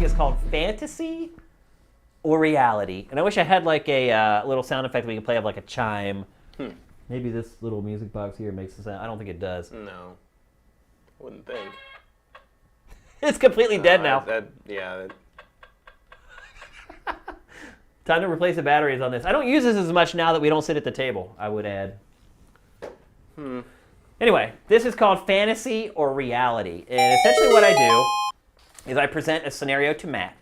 think it's called Fantasy or Reality. And I wish I had like a little sound effect we could play of like a chime. Maybe this little music box here makes a sound. I don't think it does. No. Wouldn't think. It's completely dead now. Yeah. Time to replace the batteries on this. I don't use this as much now that we don't sit at the table, I would add. Anyway, this is called Fantasy or Reality. And essentially what I do is I present a scenario to Matt.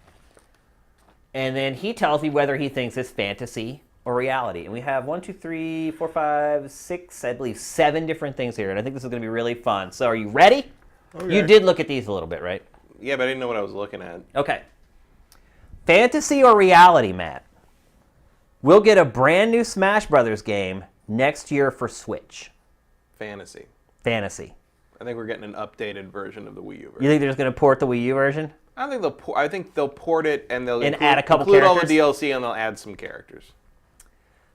And then he tells me whether he thinks it's fantasy or reality. And we have 1, 2, 3, 4, 5, 6, I believe 7 different things here. And I think this is going to be really fun. So are you ready? Okay. You did look at these a little bit, right? Yeah, but I didn't know what I was looking at. Okay. Fantasy or reality, Matt? We'll get a brand new Smash Brothers game next year for Switch. Fantasy. Fantasy. I think we're getting an updated version of the Wii U version. You think they're just going to port the Wii U version? I think they'll port it and they'll add a couple include characters? all the DLC and they'll add some characters.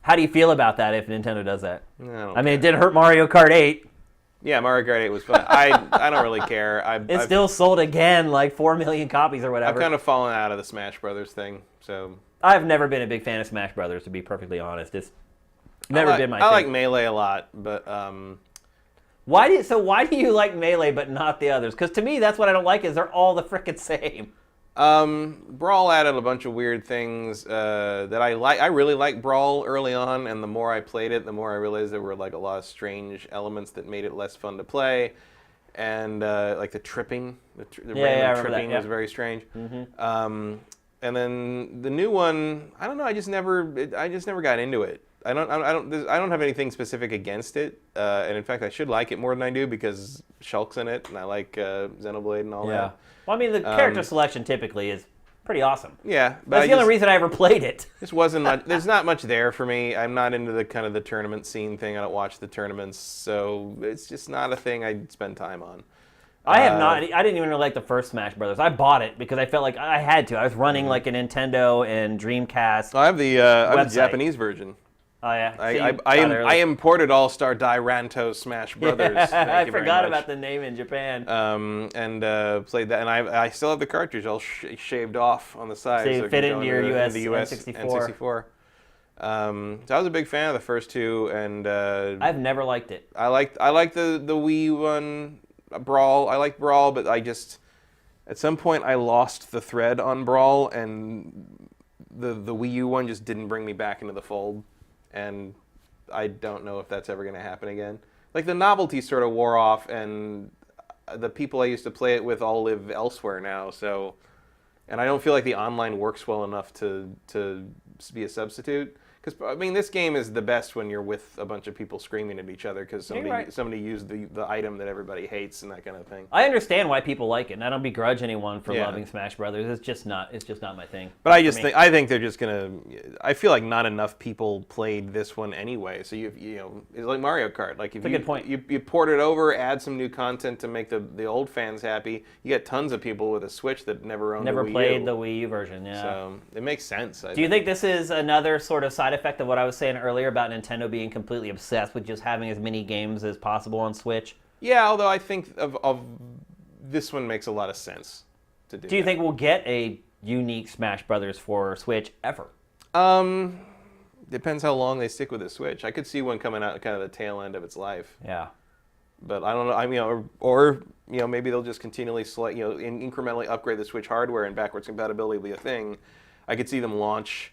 How do you feel about that if Nintendo does that? I mean, it didn't hurt Mario Kart 8. Yeah, Mario Kart 8 was fun. I don't really care. It still sold again like 4 million copies or whatever. I've kind of fallen out of the Smash Brothers thing, so... I've never been a big fan of Smash Brothers, to be perfectly honest. It's never been my thing. I like Melee a lot, but... Why do you like Melee but not the others? Because to me, that's what I don't like, is they're all the frickin' same. Brawl added a bunch of weird things that I like. I really liked Brawl early on, and the more I played it, the more I realized there were like a lot of strange elements that made it less fun to play, and like the tripping, the random tripping was very strange. Mm-hmm. And then the new one, I don't know. I just never got into it. I don't have anything specific against it, and in fact, I should like it more than I do because Shulk's in it, and I like Xenoblade and all that. Well, I mean, the character selection typically is pretty awesome. Yeah, but that's the only reason I ever played it. This wasn't much. There's not much there for me. I'm not into the kind of the tournament scene thing. I don't watch the tournaments, so it's just not a thing I'd spend time on. I have not. I didn't even really like the first Smash Brothers. I bought it because I felt like I had to. I was running like a Nintendo and Dreamcast. I have the Japanese version. Oh yeah. I imported All-Star Dairanto Smash Brothers. I forgot about the name in Japan. And played that, and I still have the cartridge all shaved off on the side. So you fit into your US N64. So I was a big fan of the first two, and I've never liked it. I liked the Wii one, Brawl. I liked Brawl, but I just at some point I lost the thread on Brawl, and the Wii U one just didn't bring me back into the fold. And I don't know if that's ever going to happen again. Like, the novelty sort of wore off, and the people I used to play it with all live elsewhere now, so... And I don't feel like the online works well enough to be a substitute. Because, I mean, this game is the best when you're with a bunch of people screaming at each other because somebody used the item that everybody hates and that kind of thing. I understand why people like it, and I don't begrudge anyone for loving Smash Brothers. It's just not my thing. But I think they're just gonna. I feel like not enough people played this one anyway. So you know, it's like Mario Kart. Like if a good point. You port it over, add some new content to make the old fans happy. You get tons of people with a Switch that never owned never played the Wii U version. Yeah. So it makes sense. Do you think this is another sort of side effect of what I was saying earlier about Nintendo being completely obsessed with just having as many games as possible on Switch? Yeah, although I think of this one makes a lot of sense to do. Do you think we'll get a unique Smash Brothers for Switch ever? Depends how long they stick with the Switch. I could see one coming out at kind of the tail end of its life. Yeah. But I don't know. I mean, or maybe they'll just continually incrementally upgrade the Switch hardware and backwards compatibility will be a thing. I could see them launch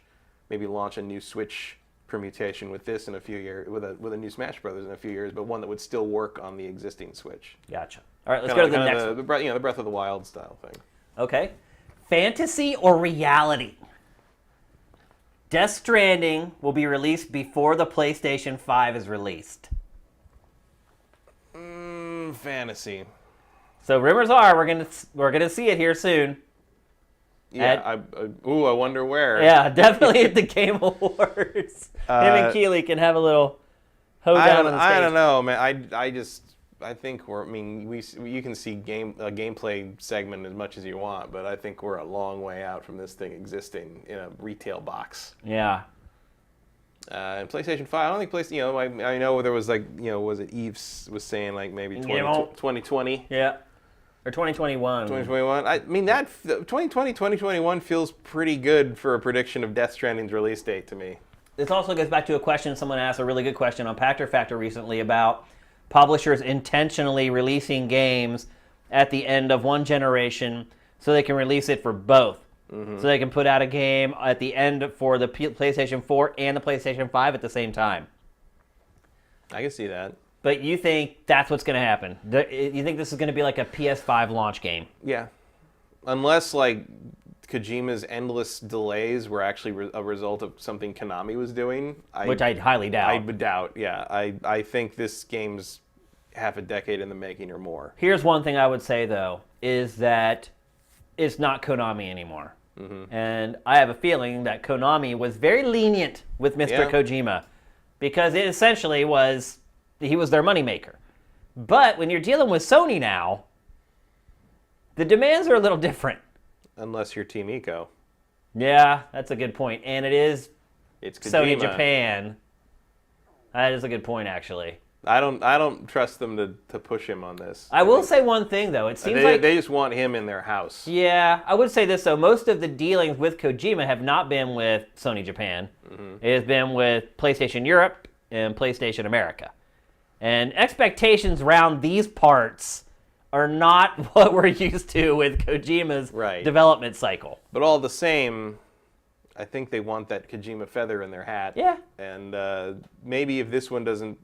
a new Switch permutation with this in a few years, with a new Smash Brothers in a few years, but one that would still work on the existing Switch. Gotcha. All right, let's go to the next one. The Breath of the Wild style thing. Okay. Fantasy or reality? Death Stranding will be released before the PlayStation 5 is released. Fantasy. So rumors are we're gonna see it here soon. Yeah, I wonder where. Yeah, definitely at the Game Awards. Him and Keeley can have a little hoedown on the stage. I don't know, man. I think you can see a gameplay segment as much as you want, but I think we're a long way out from this thing existing in a retail box. Yeah. And PlayStation 5, I don't think PlayStation. I know there was was it Eve was saying like maybe 2020. Yeah. Or 2021. 2021. I mean, that 2020, 2021 feels pretty good for a prediction of Death Stranding's release date to me. This also goes back to a question someone asked, a really good question on Pachter Factor recently about publishers intentionally releasing games at the end of one generation so they can release it for both. So they can put out a game at the end for the PlayStation 4 and the PlayStation 5 at the same time. I can see that. But you think that's what's going to happen? You think this is going to be like a PS5 launch game? Yeah. Unless, like, Kojima's endless delays were actually a result of something Konami was doing. Which I highly doubt. I would doubt, yeah. I think this game's half a decade in the making or more. Here's one thing I would say, though, is that it's not Konami anymore. And I have a feeling that Konami was very lenient with Mr. Kojima because it essentially was... he was their moneymaker. But when you're dealing with Sony now, the demands are a little different. Unless you're Team Eco. Yeah, that's a good point. And it's Kojima. Sony Japan. That is a good point, actually. I don't trust them to push him on this. I will say one thing, though. It seems they just want him in their house. Yeah, I would say this, though. Most of the dealings with Kojima have not been with Sony Japan. It has been with PlayStation Europe and PlayStation America. And expectations around these parts are not what we're used to with Kojima's development cycle. But all the same, I think they want that Kojima feather in their hat. Yeah. And maybe if this one doesn't,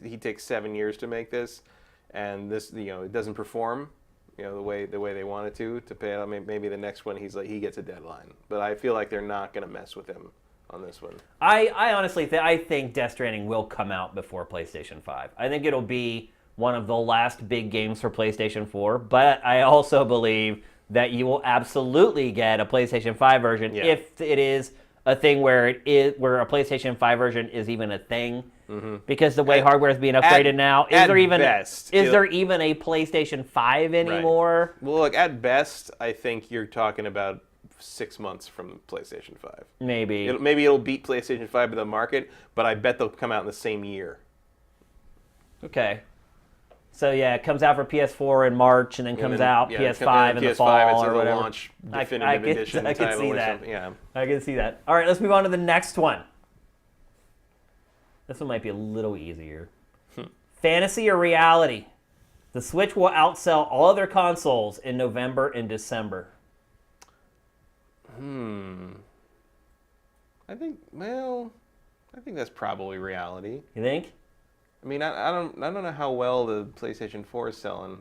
he takes 7 years to make this, and this, it doesn't perform, the way they want it to pay out. Maybe the next one he gets a deadline. But I feel like they're not going to mess with him on this one. I honestly I think Death Stranding will come out before PlayStation 5. I think it'll be one of the last big games for PlayStation 4, but I also believe that you will absolutely get a PlayStation 5 version if it is a thing where a PlayStation 5 version is even a thing. Because the way hardware is being upgraded now, is there even a PlayStation 5 anymore? Right. Well, look, at best, I think you're talking about 6 months from PlayStation 5. Maybe it'll beat PlayStation 5 to the market, but I bet they'll come out in the same year. Okay. So yeah, it comes out for PS4 in March, and then comes out PS5 in the fall it's or whatever. Launch definitive edition I can title see or that. something. Yeah. I can see that. All right, let's move on to the next one. This one might be a little easier. Fantasy or reality? The Switch will outsell all other consoles in November and December. I think that's probably reality. You think? I mean, I don't know how well the PlayStation 4 is selling.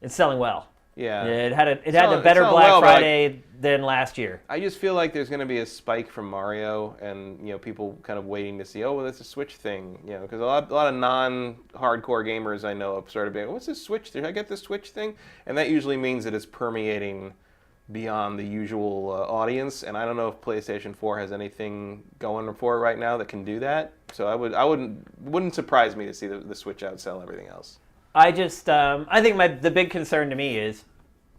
It's selling well. Yeah. It had a better Black Friday than last year. I just feel like there's going to be a spike from Mario, and people kind of waiting to see, that's a Switch thing, because a lot of non-hardcore gamers I know have started being, what's this Switch? Did I get this Switch thing? And that usually means that it's permeating beyond the usual audience, and I don't know if PlayStation 4 has anything going for it right now that can do that. So wouldn't surprise me to see the Switch outsell everything else. I think the big concern to me is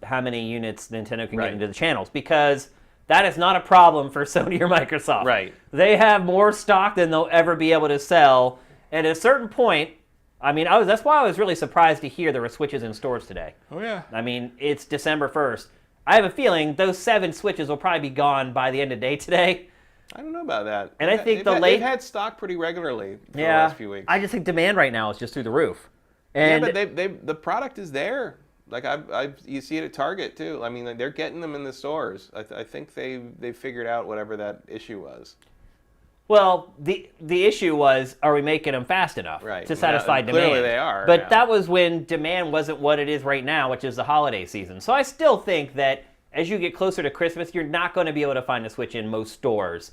how many units Nintendo can get into the channels, because that is not a problem for Sony or Microsoft. Right. They have more stock than they'll ever be able to sell, and at a certain point, that's why I was really surprised to hear there were Switches in stores today. Oh yeah. It's December 1st. I have a feeling those 7 Switches will probably be gone by the end of the day today. I don't know about that. And I think they've had stock pretty regularly for the last few weeks. I just think demand right now is just through the roof. And but the product is there. Like you see it at Target too. I mean, they're getting them in the stores. I think they figured out whatever that issue was. Well, the issue was, are we making them fast enough to satisfy demand? Clearly they are. But that was when demand wasn't what it is right now, which is the holiday season. So I still think that as you get closer to Christmas, you're not going to be able to find a Switch in most stores.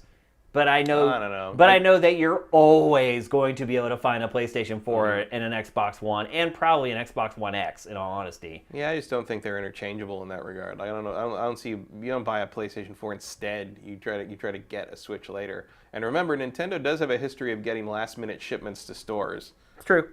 But I know, I don't know. But I know that you're always going to be able to find a PlayStation 4 and an Xbox One, and probably an Xbox One X, in all honesty. Yeah, I just don't think they're interchangeable in that regard. I don't know. I don't see. You don't buy a PlayStation 4 instead. You try to get a Switch later. And remember, Nintendo does have a history of getting last-minute shipments to stores. It's true.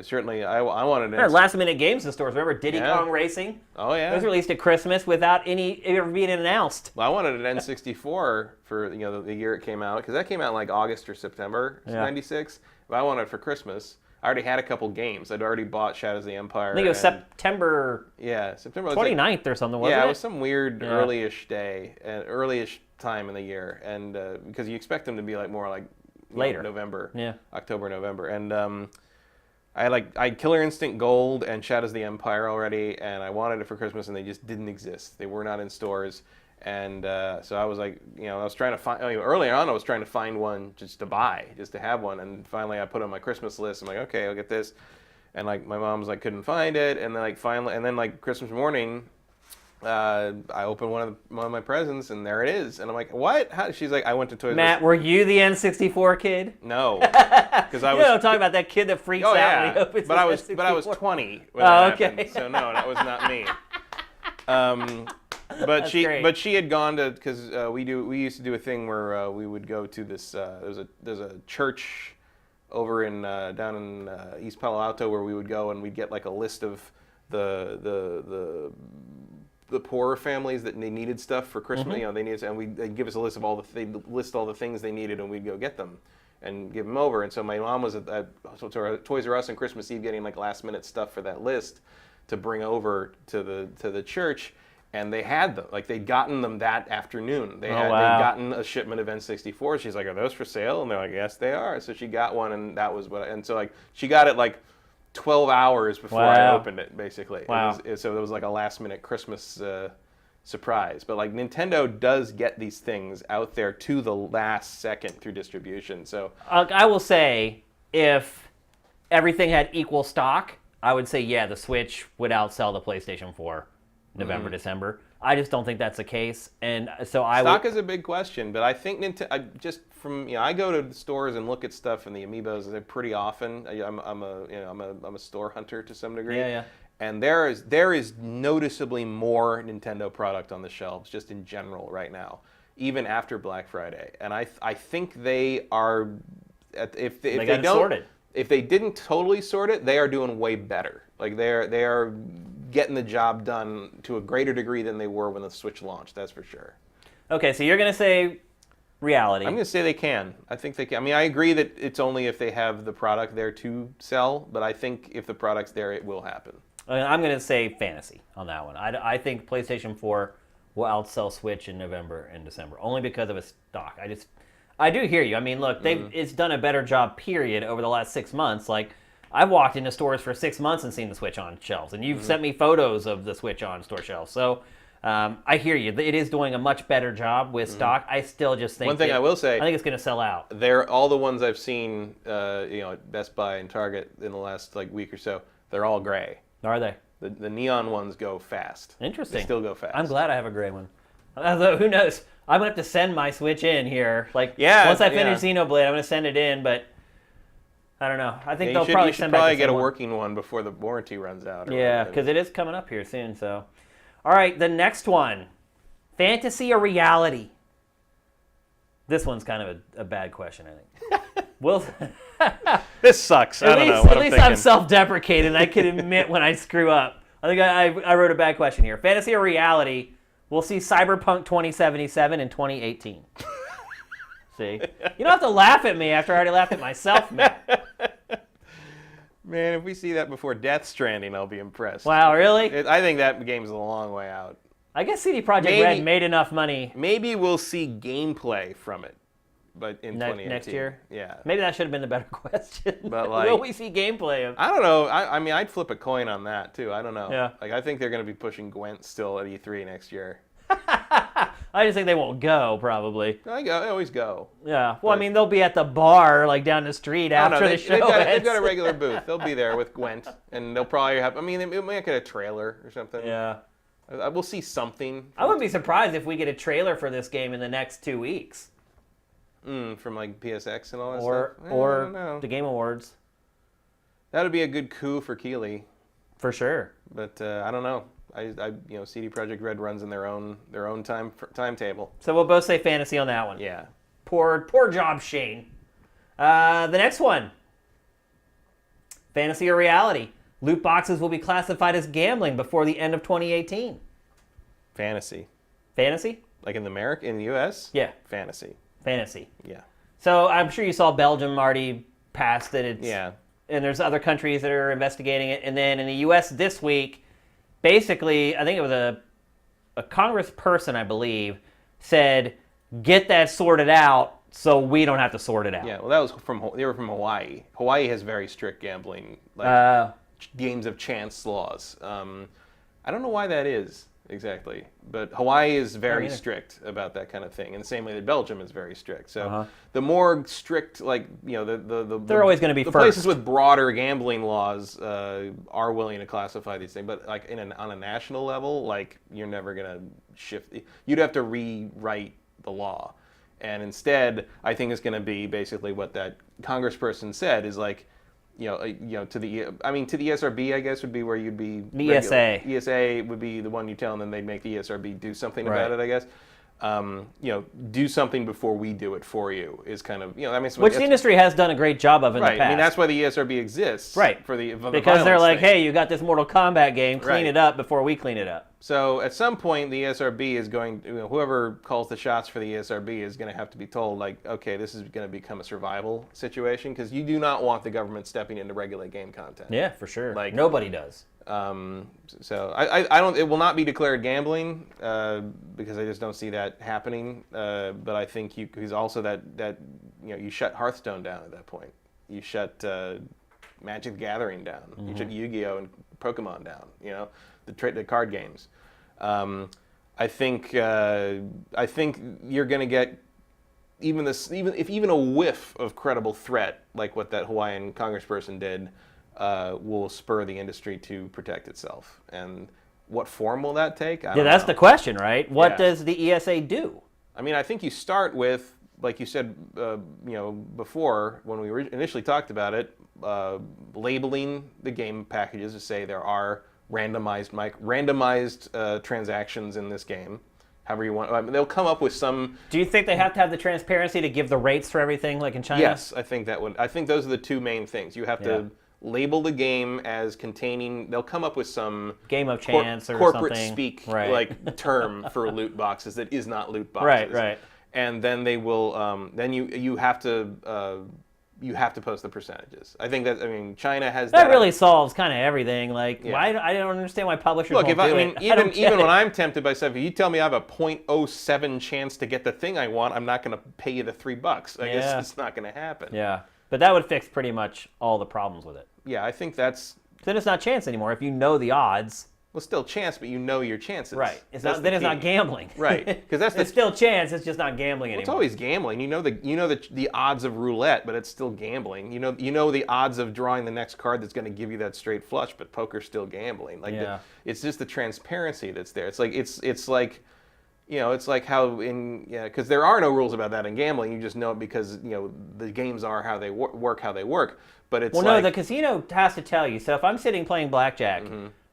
Certainly, I wanted to... last-minute games in stores. Remember Diddy Kong Racing? Oh, yeah. It was released at Christmas without it ever being announced. Well, I wanted an N64 for the year it came out, because that came out in like August or September '96. But I wanted it for Christmas. I already had a couple games. I'd already bought Shadows of the Empire. I think it was September September 29th or something, wasn't it? Yeah, it was some weird early-ish day, early-ish time in the year, and because you expect them to be like more like later, November, yeah, October, November, and I had Killer Instinct Gold and Shadows of the Empire already, and I wanted it for Christmas, and they just didn't exist. They were not in stores, and so I was like, I was trying to find. Earlier on, I was trying to find one just to buy, just to have one, and finally I put it on my Christmas list. I'm like, okay, I'll get this, and like my mom's like couldn't find it, and then like Christmas morning. I opened one of my presents, and there it is. And I'm like, what? How? She's like, I went to Toys R Us. Matt, were you the N64 kid? No, because I was. I'm talking about that kid that freaks out when he opens but his N64. But I was 20 when that okay. happened, so no, that was not me. But she had gone to, because we used to do a thing where we would go to this. There's a church over in down in East Palo Alto where we would go, and we'd get like a list of the poorer families that they needed stuff for Christmas. Mm-hmm. They needed, and they'd give us a list of they'd list all the things they needed, and we'd go get them and give them over. And so my mom was at Toys R Us on Christmas Eve getting like last minute stuff for that list to bring over to the church, and they had them. Like they'd gotten them that afternoon. They'd gotten a shipment of N64. She's like, "Are those for sale?" And they're like, "Yes, they are." So she got one, and that was and so like she got it like 12 hours before I opened it, basically. Wow. So it was like a last-minute Christmas surprise. But like Nintendo does get these things out there to the last second through distribution. So I will say, if everything had equal stock, I would say, yeah, the Switch would outsell the PlayStation 4 November, December. I just don't think that's the case, and so stock is a big question, but I think I go to the stores and look at stuff in the Amiibos pretty often. I'm a store hunter to some degree. Yeah. And there is noticeably more Nintendo product on the shelves just in general right now, even after Black Friday. And I think they are if they don't sort it. If they didn't totally sort it, they are doing way better. Like they are getting the job done to a greater degree than they were when the Switch launched. That's for sure. Okay, so you're going to say reality. I'm going to say they can. I think they can. I mean, I agree that it's only if they have the product there to sell, but I think if the product's there, it will happen. I'm going to say fantasy on that one. I think PlayStation 4 will outsell Switch in November and December, only because of its stock. I do hear you. I mean, look, it's done a better job, period, over the last 6 months. Like, I've walked into stores for 6 months and seen the Switch on shelves, and you've sent me photos of the Switch on store shelves. So I hear you. It is doing a much better job with stock. I still just think one thing I will say, I think it's going to sell out. They're all the ones I've seen, at Best Buy and Target in the last week or so. They're all gray. Are they? The neon ones go fast. Interesting. They still go fast. I'm glad I have a gray one. Although, who knows? I'm going to have to send my Switch in here. Once I finish Xenoblade, I'm going to send it in, but I don't know. I think they'll probably send back the same get a one. working one before the warranty runs out. Yeah, because it is coming up here soon. So, all right, the next one, fantasy or reality? This one's kind of a bad question, I think. This sucks. I don't know what At I'm least thinking. I'm self-deprecating. I can admit when I screw up. I think I wrote a bad question here. Fantasy or reality? We'll see Cyberpunk 2077 in 2018. See? You don't have to laugh at me after I already laughed at myself, Matt. Man, if we see that before Death Stranding, I'll be impressed. Wow, really? I think that game's a long way out. I guess CD Projekt Red made enough money. Maybe we'll see gameplay from it, but in 2018. Next year? Yeah. Maybe that should have been the better question. But will we see gameplay of? I don't know. I mean, I'd flip a coin on that, too. I don't know. Yeah. I think they're going to be pushing Gwent still at E3 next year. I just think they won't go, probably. I always go. Yeah. Well, I mean, they'll be at the bar, down the street after the show they've got a regular booth. They'll be there with Gwent, and they'll probably have, they might get a trailer or something. Yeah. We'll see something. I wouldn't be surprised if we get a trailer for this game in the next 2 weeks. From PSX and all that stuff? Or the Game Awards. That would be a good coup for Keighley. For sure. But I don't know. CD Projekt Red runs in their own timetable. So we'll both say fantasy on that one. Yeah. Poor job, Shane. The next one. Fantasy or reality? Loot boxes will be classified as gambling before the end of 2018. Fantasy. Fantasy? Like in the U.S.? Yeah. Fantasy. Fantasy. Yeah. So I'm sure you saw Belgium already passed that it's and there's other countries that are investigating it. And then in the U.S. this week, basically, I think it was a congressperson, I believe, said, get that sorted out so we don't have to sort it out. Yeah, well, they were from Hawaii. Hawaii has very strict gambling, games of chance laws. I don't know why that is exactly, but Hawaii is very strict about that kind of thing, and the same way that Belgium is very strict. So the more strict, they're always going to be the first. Places with broader gambling laws are willing to classify these things, but like on a national level, like you're never going to shift. You'd have to rewrite the law, and instead, I think it's going to be basically what that congressperson said is like. To the ESRB, I guess, would be where you'd be. The ESA. ESA would be the one you tell, and then they'd make the ESRB do something about it, I guess. Do something before we do it for you is kind of, which the industry has done a great job of in the past. I mean, that's why the ESRB exists. Right. For the because they're like, thing. hey, you got this Mortal Kombat game, clean it up before we clean it up. So at some point, the ESRB is going, whoever calls the shots for the ESRB is going to have to be told, like, okay, this is going to become a survival situation because you do not want the government stepping in to regulate game content. Yeah, for sure. Like nobody does. So I don't. It will not be declared gambling because I just don't see that happening. But I think because also that you shut Hearthstone down at that point. You shut Magic the Gathering down. You shut Yu-Gi-Oh and Pokemon down. The card games. I think you're going to get even a whiff of credible threat like what that Hawaiian congressperson did. Will spur the industry to protect itself. And what form will that take? I don't that's know. the question, right? What does the ESA do? I mean, I think you start with, like you said, before when we initially talked about it, labeling the game packages to say there are randomized transactions in this game. However you want. They'll come up with some. Do you think they have to have the transparency to give the rates for everything, like in China? Yes, I think those are the two main things. You have to label the game as containing. They'll come up with some game of chance or corporate something. speak like term for loot boxes that is not loot boxes. Right. And then they will. Then you have to post the percentages. I think that. I mean, China has that. That really solves kind of everything. Like, why? I don't understand why publishers won't do it. Even when I'm tempted by stuff, if you tell me I have a 0.07 chance to get the thing I want, I'm not going to pay you the $3. I guess it's not going to happen. Yeah, but that would fix pretty much all the problems with it. Yeah, I think that's. Then it's not chance anymore. If you know the odds. Well, still chance, but you know your chances. Right. It's not gambling. Right. Because it's still chance. It's just not gambling anymore. It's always gambling. You know the odds of roulette, but it's still gambling. You know the odds of drawing the next card that's going to give you that straight flush, but poker's still gambling. It's just the transparency that's there. It's like how because there are no rules about that in gambling. You just know it because the games are how they work. But it's no, the casino has to tell you. So if I'm sitting playing blackjack.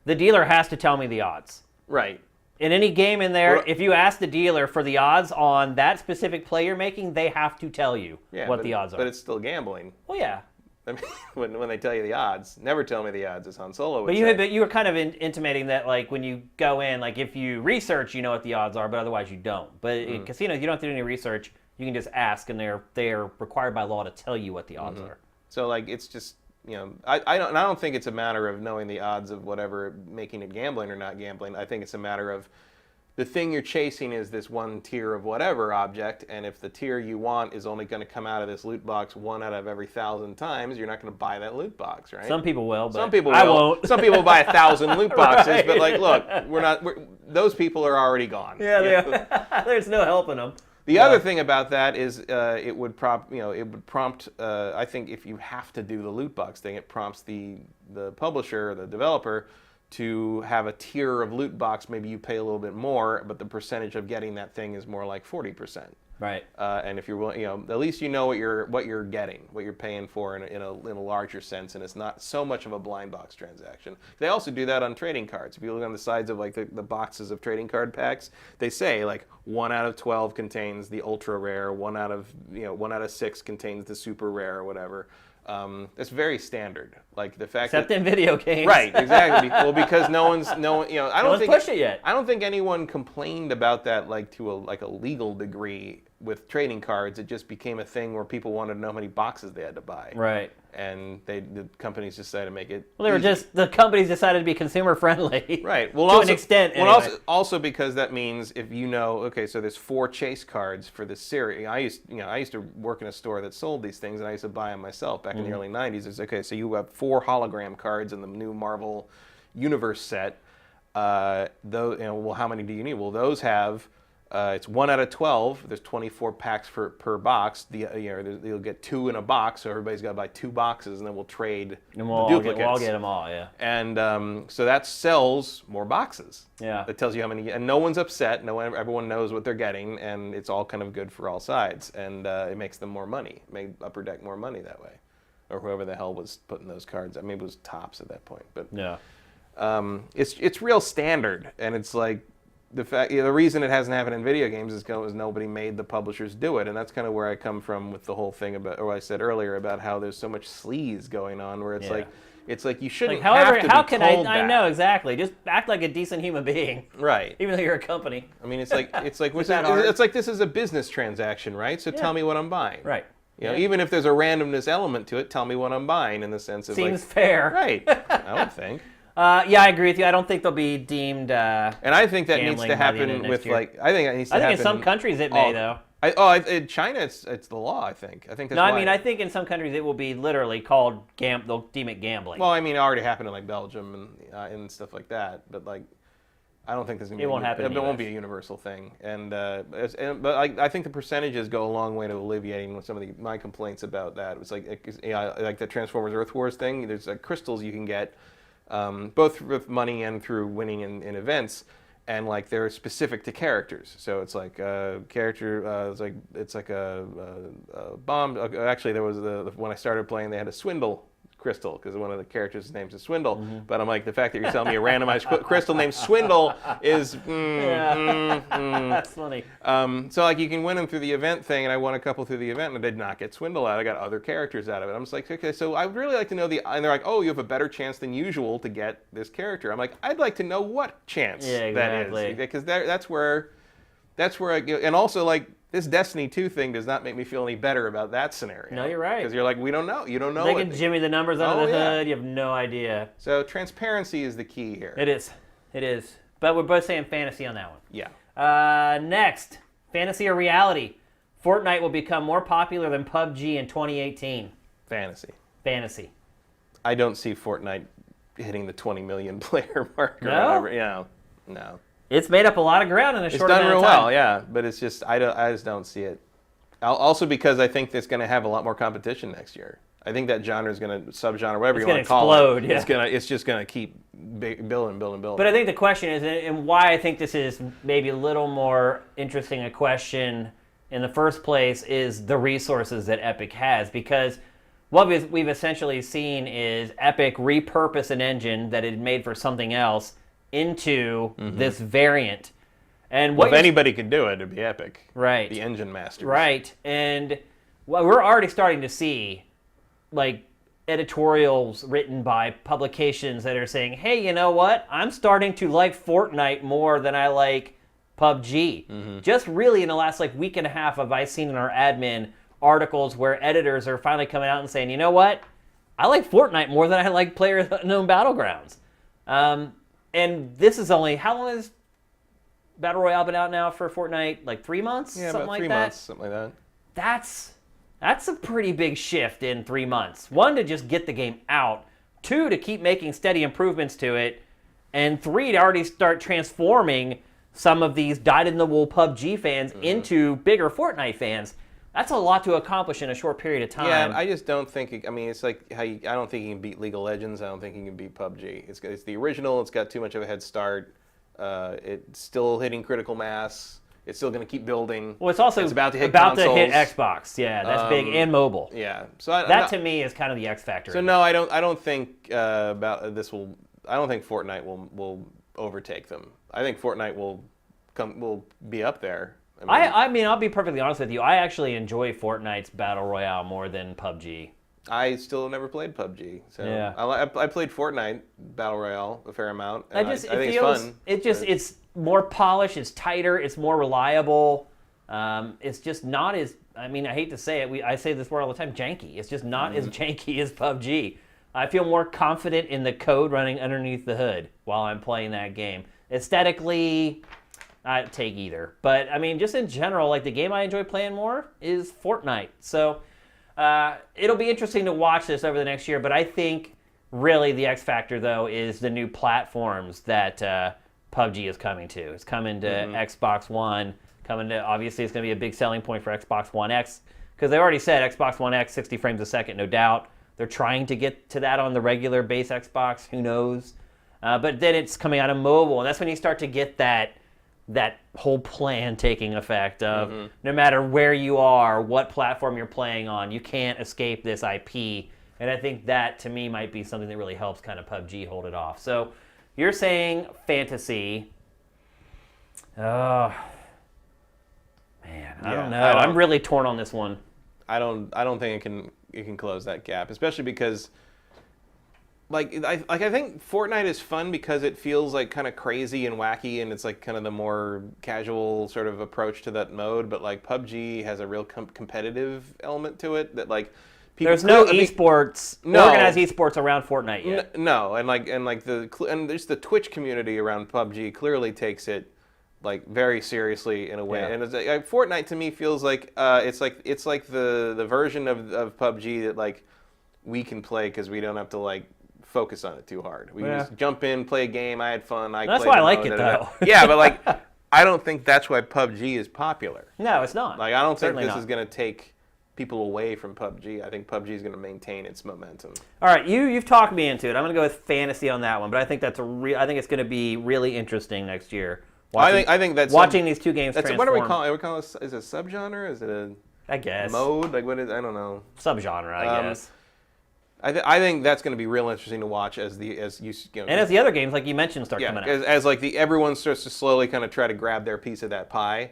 The dealer has to tell me the odds. Right. In any game in there, if you ask the dealer for the odds on that specific play you're making, they have to tell you what the odds are. But it's still gambling. Well, yeah. I mean, when they tell you the odds, never tell me the odds, as Han Solo would but say. But you were kind of intimating that, like, when you go in, like, if you research, you know what the odds are, but otherwise you don't. But in casinos, you don't have to do any research. You can just ask, and they're required by law to tell you what the odds are. So, like, it's just... I don't think it's a matter of knowing the odds of whatever, making it gambling or not gambling. I think it's a matter of the thing you're chasing is this one tier of whatever object, and if the tier you want is only going to come out of this loot box 1 out of every 1,000 times, you're not going to buy that loot box, right? Some people will, but some people I won't. Some people buy 1,000 loot boxes, Right. but like, look, those people are already gone. Yeah, there's no helping them. The other thing about that is it would prompt. I think if you have to do the loot box thing, it prompts the publisher, the developer, to have a tier of loot box. Maybe you pay a little bit more, but the percentage of getting that thing is more like 40%. Right. And if you're willing, at least you know what you're getting, what you're paying for in a larger sense, and it's not so much of a blind box transaction. They also do that on trading cards. If you look on the sides of like the boxes of trading card packs, they say like 1 out of 12 contains the ultra rare, 1 out of 6 contains the super rare or whatever. That's very standard. Like the fact Except in video games. Right, exactly. Well, because no one's I don't think pushed it yet. I don't think anyone complained about that like to a legal degree with trading cards. It just became a thing where people wanted to know how many boxes they had to buy. Right. and the companies decided to make it. Well, the companies decided to be consumer friendly. Right. Well, to also, an extent. Well, Anyway. also because that means if okay, so there's 4 chase cards for this series. I used to work in a store that sold these things, and I used to buy them myself back in the early '90s. It's okay, so you have 4 hologram cards in the new Marvel Universe set. Well, how many do you need? Well, those have. It's 1 out of 12. There's 24 packs per box. You'll get 2 in a box, so everybody's got to buy 2 boxes, and then we'll trade the duplicates. We'll all get them all, yeah. And so that sells more boxes. Yeah. That tells you how many, and no one's upset. Everyone knows what they're getting, and it's all kind of good for all sides, and it makes them more money. It made Upper Deck more money that way, or whoever the hell was putting those cards. I mean, it was Topps at that point, but yeah. It's real standard, and it's like. The reason it hasn't happened in video games is because nobody made the publishers do it, and that's kind of where I come from with the whole thing about, or I said earlier about how there's so much sleaze going on, where it's like you shouldn't. However, have to how be can told I know exactly? Just act like a decent human being, right? Even though you're a company. I mean, it's like it's like this is a business transaction, right? So tell me what I'm buying, right? Even if there's a randomness element to it, tell me what I'm buying in the sense of seems fair, right? I would think. Yeah, I agree with you. I don't think they'll be deemed. And I think that needs to happen with like. I think it needs to happen. I think in some countries it may though. In China, it's the law. I think. That's no, I mean I think in some countries it will be literally called they'll deem it gambling. Well, I mean, it already happened in like Belgium and stuff like that. But like, I don't think there's gonna be. It won't happen. It won't be a universal thing. But I think the percentages go a long way to alleviating some of my complaints about that. It was like the Transformers Earth Wars thing. There's like crystals you can get. Both with money and through winning in events, and like they're specific to characters. So it's like a character. It's like a bomb. Actually, there was when I started playing, they had a swindle crystal because one of the characters' names is Swindle. But I'm like, the fact that you're telling me a randomized crystal named Swindle is that's funny. So like you can win them through the event thing, and I won a couple through the event, and I did not get Swindle out. I got other characters out of it. I'm just like, okay, so I would really like to know and they're like, oh, you have a better chance than usual to get this character. I'm like, I'd like to know what chance that is, because that's where and also like. This Destiny 2 thing does not make me feel any better about that scenario. No, you're right. Because you're like, we don't know. You don't know. They can jimmy the numbers under the hood. You have no idea. So transparency is the key here. It is. It is. But we're both saying fantasy on that one. Yeah. Next, fantasy or reality? Fortnite will become more popular than PUBG in 2018. Fantasy. I don't see Fortnite hitting the 20 million player mark or whatever. No. It's made up a lot of ground in a short amount of time. It's done real well, yeah, but it's just I just don't see it. Also because I think it's going to have a lot more competition next year. I think that genre is going to subgenre, whatever you want to call it. It's just going to keep building. But I think the question is, and why I think this is maybe a little more interesting a question in the first place, is the resources that Epic has, because what we've essentially seen is Epic repurpose an engine that it made for something else into this variant. And if anybody could do it, it'd be Epic. Right. The engine masters. Right. And we're already starting to see like editorials written by publications that are saying, hey, you know what? I'm starting to like Fortnite more than I like PUBG. Just really in the last like week and a half have I seen in our admin articles where editors are finally coming out and saying, you know what? I like Fortnite more than I like PlayerUnknown Battlegrounds. And this is only, how long has Battle Royale been out now for Fortnite? Like 3 months? Yeah, something about like 3 that? months, something like that. That's a pretty big shift in 3 months. 1, to just get the game out. 2, to keep making steady improvements to it. And 3, to already start transforming some of these dyed-in-the-wool PUBG fans into bigger Fortnite fans. That's a lot to accomplish in a short period of time. Yeah, I just don't think. It's like I don't think you can beat League of Legends. I don't think you can beat PUBG. It's the original. It's got too much of a head start. It's still hitting critical mass. It's still going to keep building. Well, it's also about to hit Xbox. Yeah, that's big, and mobile. Yeah, so to me is kind of the X factor. So no, I don't think about this will. I don't think Fortnite will overtake them. I think Fortnite will be up there. I mean, I'll be perfectly honest with you. I actually enjoy Fortnite's Battle Royale more than PUBG. I still have never played PUBG. So yeah. I played Fortnite Battle Royale a fair amount. I think it's fun. It's more polished. It's tighter. It's more reliable. It's just not as, I mean, I hate to say it, I say this word all the time, janky. It's just not as janky as PUBG. I feel more confident in the code running underneath the hood while I'm playing that game. Aesthetically, I'd take either. But, I mean, just in general, like, the game I enjoy playing more is Fortnite. So, it'll be interesting to watch this over the next year, but I think really the X factor, though, is the new platforms that PUBG is coming to. It's coming to Xbox One, obviously it's going to be a big selling point for Xbox One X, because they already said Xbox One X, 60 frames a second, no doubt. They're trying to get to that on the regular base Xbox, who knows? But then it's coming out of mobile, and that's when you start to get that whole plan taking effect of no matter where you are, what platform you're playing on, you can't escape this IP. And I think that, to me, might be something that really helps kind of PUBG hold it off. So you're saying fantasy. Oh, man, I don't know. I'm really torn on this one. I don't think it can close that gap, especially because I think Fortnite is fun because it feels like kind of crazy and wacky, and it's like kind of the more casual sort of approach to that mode. But like PUBG has a real competitive element to it that like people. There's no esports, organized esports around Fortnite yet. No, and there's the Twitch community around PUBG clearly takes it like very seriously in a way. Yeah. And it's like, Fortnite to me feels like it's like the version of PUBG that like we can play because we don't have to like focus on it too hard. We can just jump in, play a game. I had fun. That's why I like it though. Yeah, but like I don't think that's why PUBG is popular. No, it's not. Like I don't think this is going to take people away from PUBG. I think PUBG is going to maintain its momentum. All right, you've talked me into it. I'm going to go with fantasy on that one, but I think I think it's going to be really interesting next year. I think that's watching these two games transform. What do we call it? Are we calling it? Is it a subgenre? Is it a? I guess mode. Like what is? I don't know. Subgenre, I guess. I think that's going to be real interesting to watch as you know, and as the other games like you mentioned start coming out. As like everyone starts to slowly kind of try to grab their piece of that pie,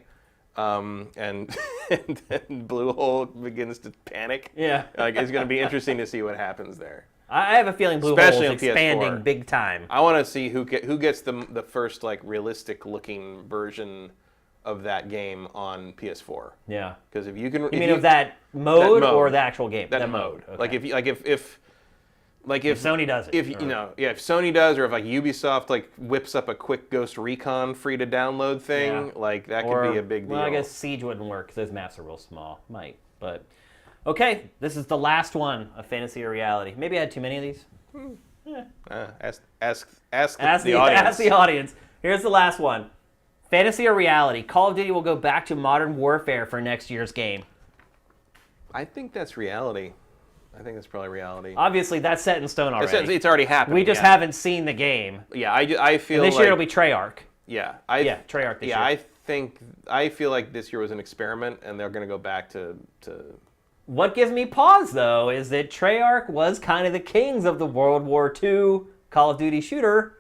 and then Blue Hole begins to panic. Yeah, like it's going to be interesting to see what happens there. I have a feeling Blue Hole is expanding PS4. Big time. I want to see who gets the first like realistic looking version of that game on PS4. Yeah, because if you can, of that mode or the actual game. That mode. Okay. Like if Sony does it. If if Sony does, or if like Ubisoft like whips up a quick Ghost Recon free to download thing, like that could be a big deal. Well, I guess Siege wouldn't work because those maps are real small. Might, but okay. This is the last one of fantasy or reality. Maybe I had too many of these. Ask the audience. Ask the audience. Here's the last one. Fantasy or reality? Call of Duty will go back to Modern Warfare for next year's game. I think that's reality. I think that's probably reality. Obviously, that's set in stone already. It's already happened. We just haven't seen the game. Yeah, I feel and this year it'll be Treyarch. Yeah. Treyarch this year. I feel like this year was an experiment, and they're going to go back to... What gives me pause, though, is that Treyarch was kind of the kings of the World War II Call of Duty shooter.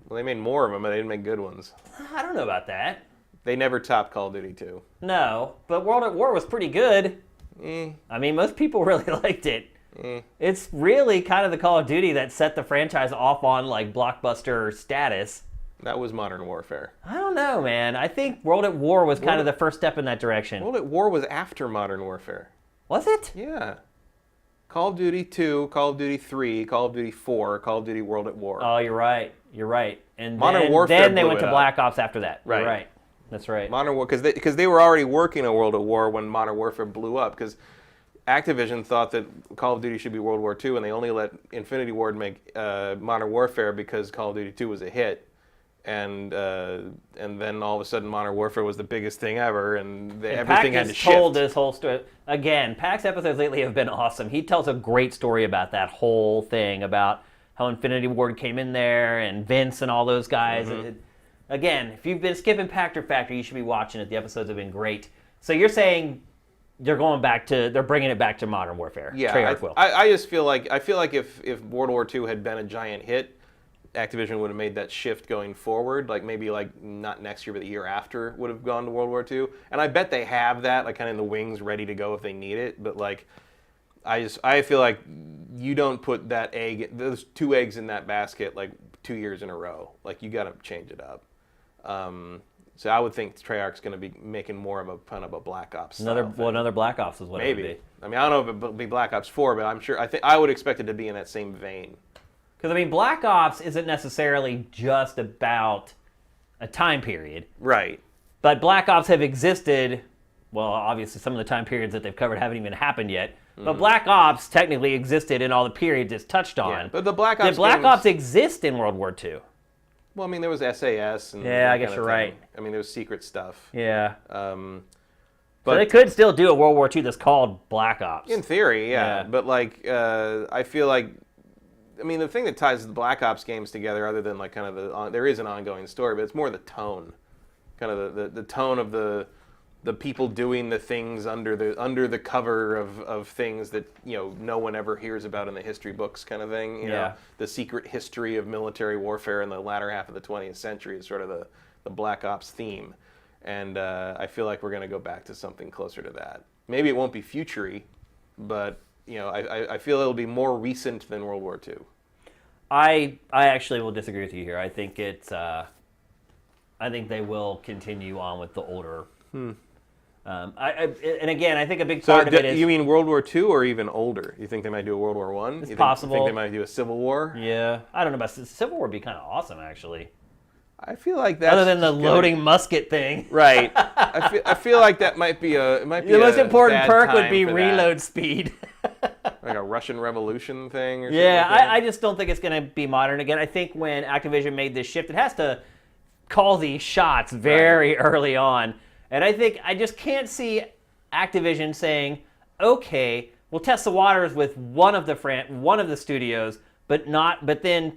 Well, they made more of them, but they didn't make good ones. I don't know about that. They never topped Call of Duty 2. No, but World at War was pretty good. I mean, most people really liked it. It's really kind of the Call of Duty that set the franchise off on like blockbuster status. That was Modern Warfare. I don't know, man. I think World at War was kind of the first step in that direction. World at War was after Modern Warfare. Was it? Yeah. Call of Duty 2, Call of Duty 3, Call of Duty 4, Call of Duty World at War. Oh, you're right. You're right. And Modern Warfare then they went to Black Ops after that. Right. You're right. That's right. Modern War, because they were already working on World at War when Modern Warfare blew up. Because Activision thought that Call of Duty should be World War II, and they only let Infinity Ward make Modern Warfare because Call of Duty 2 was a hit. And then all of a sudden, Modern Warfare was the biggest thing ever, and everything had to shift. Pac has told this whole story. Again, Pac's episodes lately have been awesome. He tells a great story about that whole thing, about how Infinity Ward came in there, and Vince and all those guys. Again, if you've been skipping Pac or Factor, you should be watching it. The episodes have been great. So you're saying they're bringing it back to Modern Warfare. Yeah, Treyarch will. I just feel like if World War II had been a giant hit, Activision would have made that shift going forward, like maybe like not next year, but the year after would have gone to World War II. And I bet they have that, like kind of in the wings, ready to go if they need it. But like, I feel like you don't put those two eggs in that basket like 2 years in a row. Like you got to change it up. So I would think Treyarch's going to be making more of a kind of a Black Ops. Another Black Ops is what it would be. I mean, I don't know if it'll be Black Ops 4, but I'm sure. I would expect it to be in that same vein. Because I mean, Black Ops isn't necessarily just about a time period, right? But Black Ops have existed. Well, obviously, some of the time periods that they've covered haven't even happened yet. But Black Ops technically existed in all the periods it's touched on. Yeah, but the Black Ops. Did Black Ops exist in World War II? Well, I mean, there was SAS. And yeah, I guess you're right. I mean, there was secret stuff. Yeah. But so they could still do a World War II that's called Black Ops. In theory, yeah. But like, I feel like, I mean, the thing that ties the Black Ops games together, other than like kind of there is an ongoing story, but it's more the tone, kind of the tone of the people doing the things under the cover of things that no one ever hears about in the history books, kind of thing. You know, the secret history of military warfare in the latter half of the 20th century is sort of the Black Ops theme, and I feel like we're going to go back to something closer to that. Maybe it won't be future-y, but I feel it'll be more recent than World War II. I actually will disagree with you here. I think it's I think they will continue on with the older. And again, I think a big part of it is... You mean World War II or even older? You think they might do a World War I? It's possible. You think they might do a Civil War? Yeah. I don't know about... Civil War would be kind of awesome, actually. I feel like that's... Other than the loading musket thing. Right. I feel like that might be a... The most important perk would be reload speed. Like a Russian Revolution thing or something Yeah, like that? I just don't think it's going to be modern again. I think when Activision made this shift, it has to call these shots very early on. And I just can't see Activision saying, okay, we'll test the waters with one of the studios, but then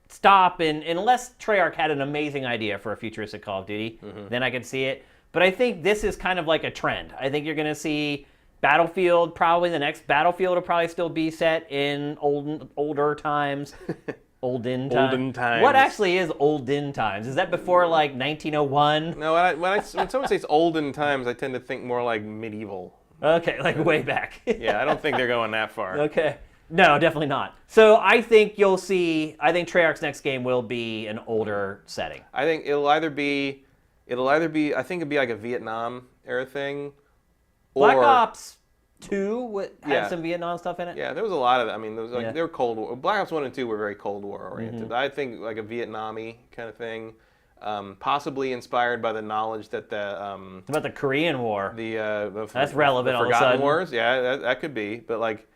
stop. And unless Treyarch had an amazing idea for a futuristic Call of Duty, then I could see it. But I think this is kind of like a trend. I think you're going to see Battlefield, probably the next Battlefield will probably still be set in older times. Olden times. What actually is olden times? Is that before like 1901? No, when someone says olden times, I tend to think more like medieval. Okay, like way back. Yeah, I don't think they're going that far. Okay. No, definitely not. So I think Treyarch's next game will be an older setting. I think it'll either be I think it'd be like a Vietnam era thing. Black Ops 2 had some Vietnam stuff in it? Yeah, there was a lot of that. I mean, they were Cold War. Black Ops 1 and 2 were very Cold War oriented. I think like a Vietnam-y kind of thing, possibly inspired by the knowledge that about the Korean War. That's relevant the all of a Forgotten sudden. Wars. Yeah, that could be. But like,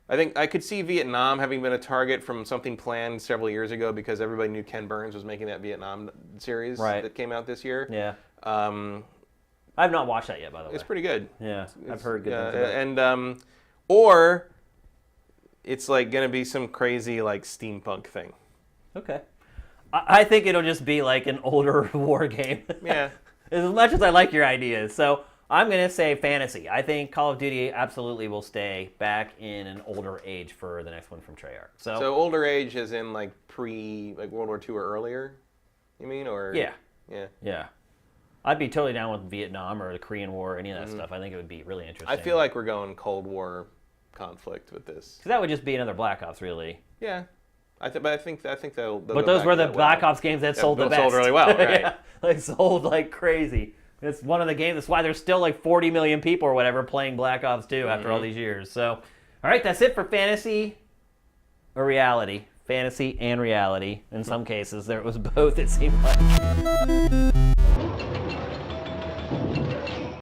I think I could see Vietnam having been a target from something planned several years ago because everybody knew Ken Burns was making that Vietnam series that came out this year. Yeah. I've not watched that yet, by the way. It's pretty good. Yeah, I've heard good things about it. And or it's like going to be some crazy like steampunk thing. Okay. I think it'll just be like an older war game. Yeah. As much as I like your ideas. So I'm going to say fantasy. I think Call of Duty absolutely will stay back in an older age for the next one from Treyarch. So older age as in like World War II or earlier, you mean? Or Yeah. Yeah. I'd be totally down with Vietnam or the Korean War or any of that stuff. I think it would be really interesting. I feel like we're going Cold War conflict with this. Because that would just be another Black Ops, really. Yeah. But I think they'll But those were the Black Ops games that sold the best. Sold really well, right? Yeah, like sold like crazy. It's one of the games. That's why there's still like 40 million people or whatever playing Black Ops 2 after all these years. So, all right, that's it for fantasy or reality. Fantasy and reality. In some cases, there was both, it seemed like.